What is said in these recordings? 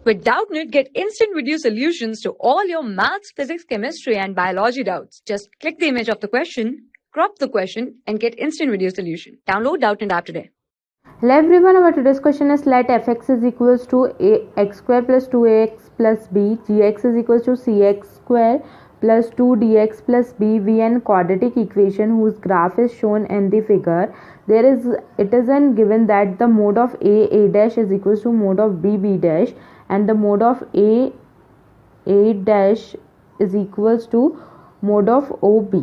With Doubtnut, get instant video solutions to all your maths, physics, chemistry, and biology doubts. Just click the image of the question, crop the question, and get instant video solution. Download Doubtnut app today. Hello everyone, our today's question is let fx is equals to x square plus 2ax plus b, gx is equals to cx square plus 2dx plus b be an quadratic equation whose graph is shown in the figure. It is an given that the mode of a dash is equals to mode of b dash, and the mode of a dash is equals to mode of ob.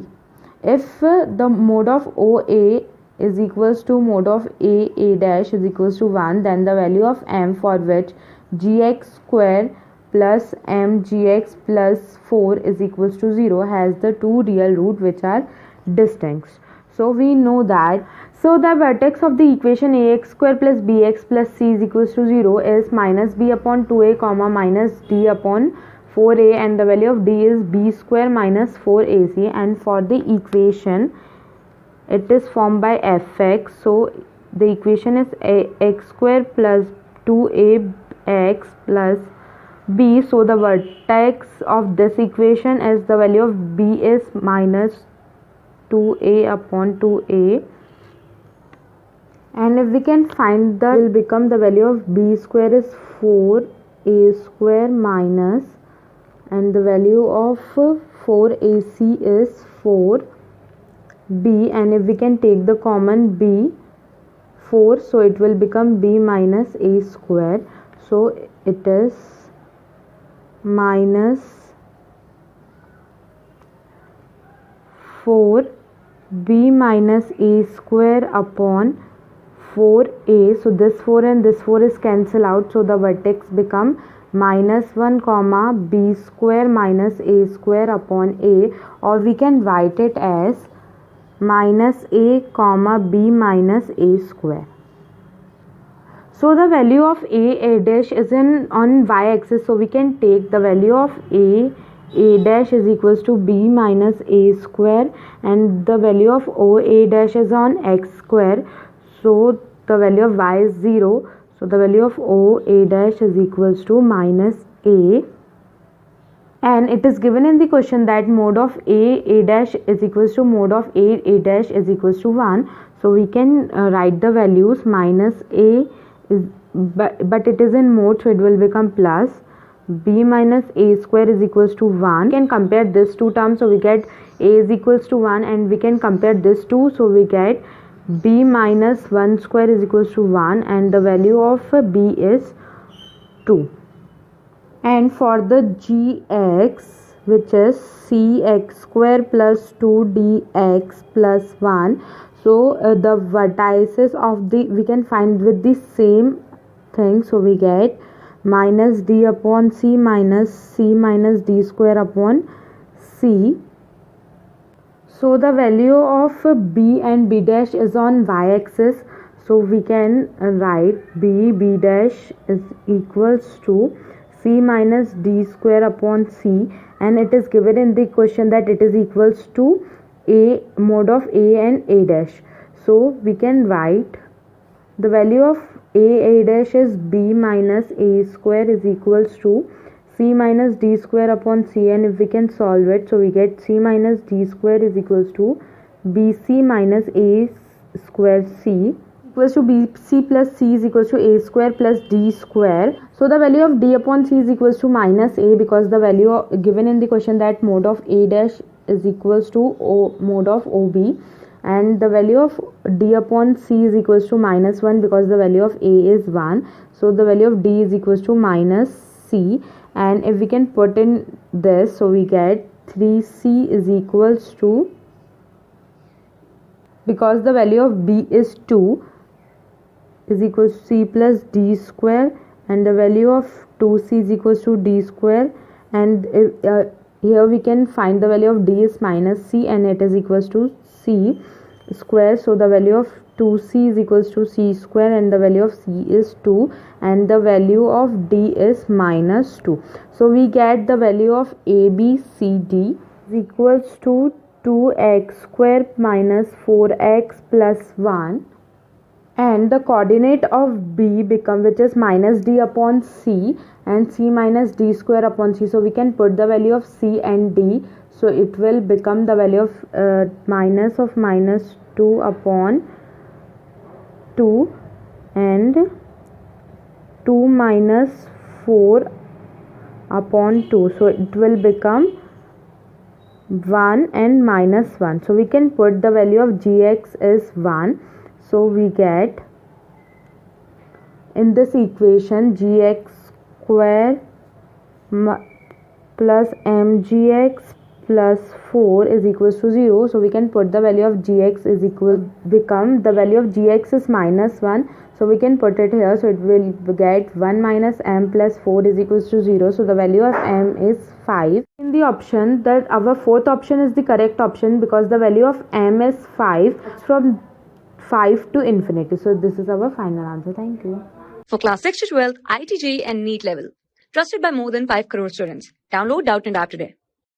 If the mode of oa is equals to mode of a dash is equals to 1, then the value of m for which gx square plus mgx plus 4 is equals to 0 has the two real root which are distinct. So we know that the vertex of the equation ax square plus bx plus c is equals to 0 is minus b upon 2a comma minus d upon 4a, and the value of d is b square minus 4ac, and for the equation it is formed by fx. So the equation is x square plus 2ax plus b. So the vertex of this equation is the value of b is minus 2a upon 2a, and if we can find that, will become the value of b square is 4a square minus, and the value of 4ac is 4b, and if we can take the common b 4, so it will become b minus a square. So it is minus 4b minus a square upon 4a. So this 4 and this 4 is cancelled out, so the vertex become minus 1 comma b square minus a square upon a, or we can write it as minus a comma b minus a square. So the value of a dash is on y-axis, so we can take the value of a dash is equals to b minus a square, and the value of a dash is on x square, so the value of y is 0, so the value of a dash is equals to minus a. And it is given in the question that mode of a dash is equals to mode of a dash is equals to 1. So we can write the values minus a is but it is in mode, so it will become plus b minus a square is equals to 1. We can compare this two terms, so we get a is equals to 1, and we can compare this two, so we get b minus 1 square is equals to 1, and the value of b is 2. And for the gx, which is cx square plus 2dx plus 1, so the vertices of the we can find with the same thing, so we get minus d upon c minus d square upon c. So the value of b and b dash is on y-axis, so we can write b dash is equals to c minus d square upon c, and it is given in the question that it is equals to a mode of a and a dash. So we can write the value of a dash is b minus a square is equals to c minus d square upon c, and if we can solve it, so we get c minus d square is equals to bc minus a square c equals to bc plus c is equals to a square plus d square. So the value of d upon c is equals to minus a, because the value given in the question that mode of a dash is equals to mode of ob, and the value of d upon c is equals to minus 1, because the value of a is 1, so the value of d is equals to minus c, and if we can put in this, so we get 3c is equals to, because the value of b is 2, is equals to c plus d square, and the value of 2c is equals to d square, and here we can find the value of d is minus c, and it is equals to c square, so the value of 2c is equals to c square, and the value of c is 2, and the value of d is minus 2. So we get the value of abcd is equals to 2x square minus 4x plus 1, and the coordinate of b become, which is minus d upon c, and c minus d square upon c. So we can put the value of c and d. So it will become the value of minus 2 upon 2 and 2 minus 4 upon 2. So it will become 1 and minus 1. So we can put the value of gx is 1. So we get in this equation gx square plus mgx plus 4 is equals to 0. So we can put the value of gx is equal become the value of gx is minus 1. So we can put it here. So it will get 1 minus m plus 4 is equals to 0. So the value of m is 5. In the option that our fourth option is the correct option because the value of m is 5 from 5 to infinity. So this is our final answer. Thank you. For class 6 to 12, IIT JEE and NEET level. Trusted by more than 5 crore students. Download Doubtnut app today.